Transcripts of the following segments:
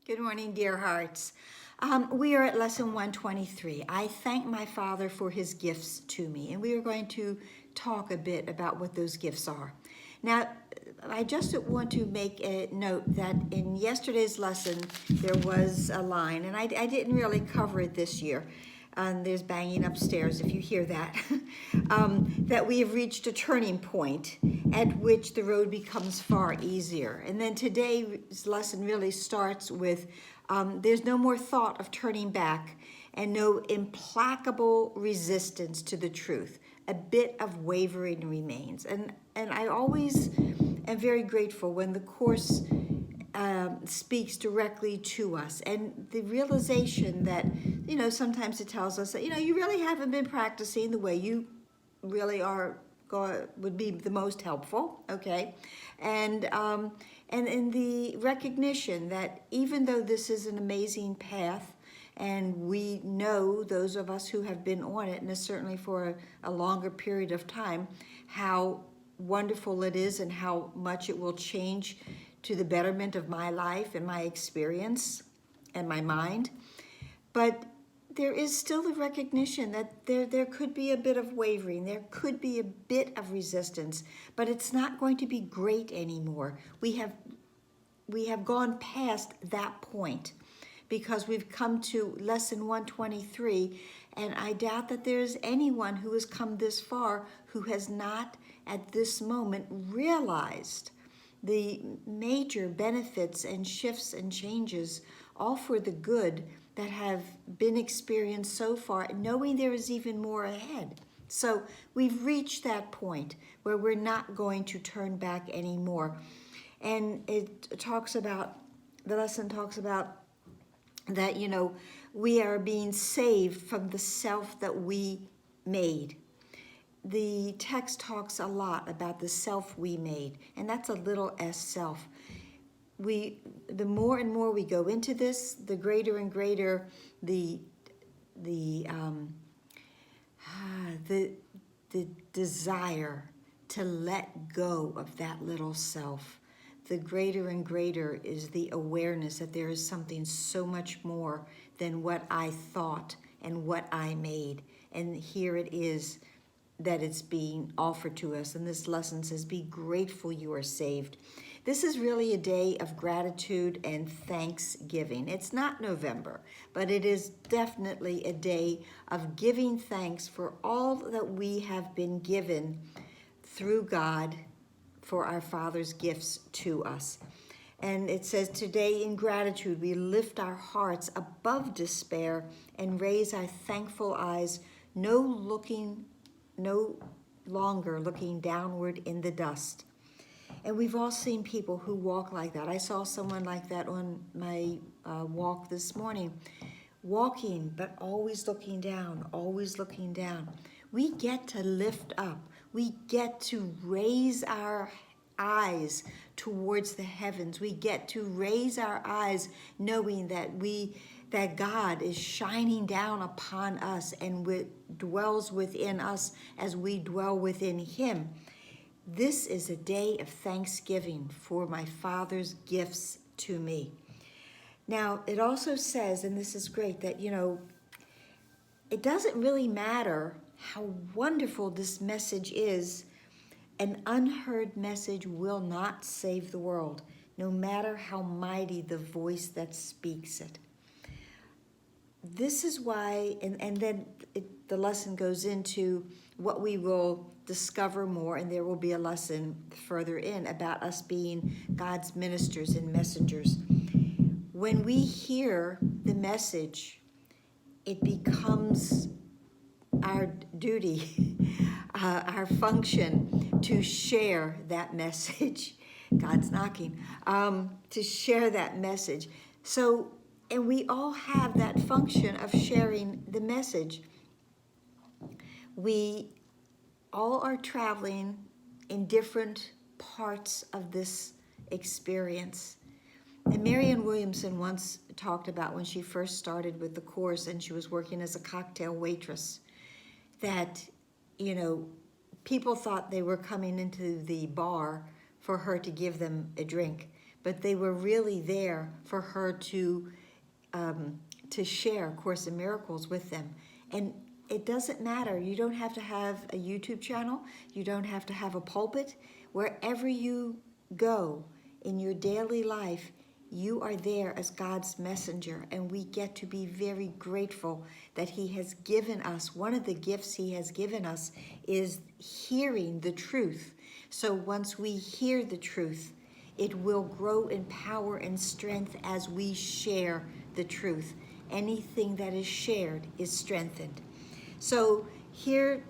Good morning, dear hearts. We are at lesson 123. I thank my Father for his gifts to me. And we are going to talk a bit about what those gifts are. Now, I just want to make a note that in yesterday's lesson, there was a line, and I didn't really cover it this year. There's banging upstairs if you hear that, that we have reached a turning point at which the road becomes far easier. And then today's lesson really starts with there's no more thought of turning back and no implacable resistance to the truth. A bit of wavering remains. And I always am very grateful when the Course speaks directly to us, and the realization that sometimes it tells us that you really haven't been practicing the way you really are would be the most helpful, okay, and in the recognition that even though this is an amazing path, and we know, those of us who have been on it, and certainly for a longer period of time, how wonderful it is and how much it will change to the betterment of my life and my experience and my mind. But there is still the recognition that there could be a bit of wavering, there could be a bit of resistance, but it's not going to be great anymore. We have gone past that point because we've come to lesson 123, and I doubt that there's anyone who has come this far who has not at this moment realized the major benefits and shifts and changes, all for the good, that have been experienced so far, knowing there is even more ahead. So we've reached that point where we're not going to turn back anymore. And the lesson talks about that, we are being saved from the self that we made. The text talks a lot about the self we made, and that's a little s self. The more and more we go into this, the greater and greater the desire to let go of that little self. The greater and greater is the awareness that there is something so much more than what I thought and what I made. And here it is that it's being offered to us. And this lesson says, be grateful you are saved. This is really a day of gratitude and thanksgiving. It's not November, but it is definitely a day of giving thanks for all that we have been given through God, for our Father's gifts to us. And it says, today in gratitude, we lift our hearts above despair and raise our thankful eyes, no longer looking downward in the dust. And we've all seen people who walk like that. I saw someone like that on my walk this morning, walking, but always looking down, always looking down. We get to lift up. We get to raise our eyes towards the heavens. We get to raise our eyes knowing that God is shining down upon us and dwells within us as we dwell within him. This is a day of thanksgiving for my Father's gifts to me. Now, it also says, and this is great, that, it doesn't really matter how wonderful this message is. An unheard message will not save the world, no matter how mighty the voice that speaks it. This is why, and then the lesson goes into what we will discover more, and there will be a lesson further in about us being God's ministers and messengers. When we hear the message, it becomes our duty, our function to share that message. God's knocking, to share that message. So, and we all have that function of sharing the message. We all are traveling in different parts of this experience. And Marianne Williamson once talked about when she first started with the Course and she was working as a cocktail waitress, that, people thought they were coming into the bar for her to give them a drink. but they were really there for her to share Course in Miracles with them. And it doesn't matter. You don't have to have a YouTube channel. You don't have to have a pulpit. Wherever you go in your daily life, you are there as God's messenger, and we get to be very grateful that He has given us. One of the gifts He has given us is hearing the truth. So once we hear the truth, it will grow in power and strength as we share the truth. Anything that is shared is strengthened. So here,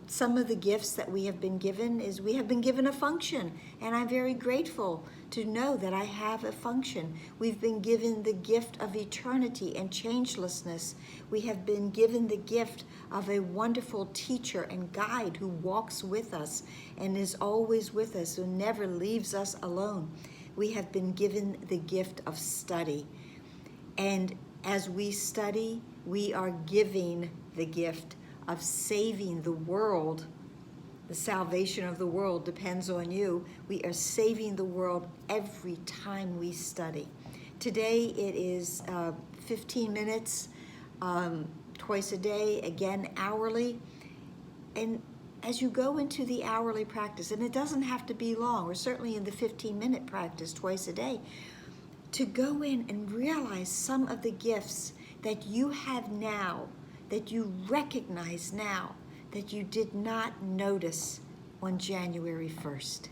some of the gifts that we have been given is we have been given a function, and I'm very grateful to know that I have a function. We've been given the gift of eternity and changelessness. We have been given the gift of a wonderful teacher and guide who walks with us and is always with us, who never leaves us alone. We have been given the gift of study. And as we study, we are giving the gift of saving the world. The salvation of the world depends on you. We are saving the world every time we study. Today it is 15 minutes, twice a day, again hourly. And as you go into the hourly practice, and it doesn't have to be long, we're certainly in the 15-minute practice twice a day, to go in and realize some of the gifts that you have now, that you recognize now, that you did not notice on January 1st.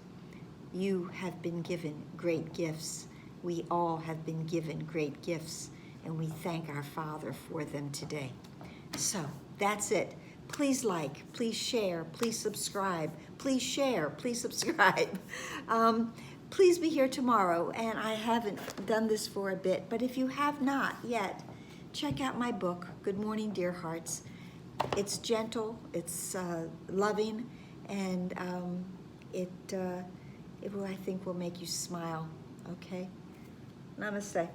You have been given great gifts. We all have been given great gifts, and we thank our Father for them today. So that's it. Please like, please share, please subscribe, please share, please subscribe. Please be here tomorrow, and I haven't done this for a bit, but if you have not yet, check out my book, Good Morning, Dear Hearts. It's gentle, it's loving, and it will, I think, will make you smile, okay? Namaste.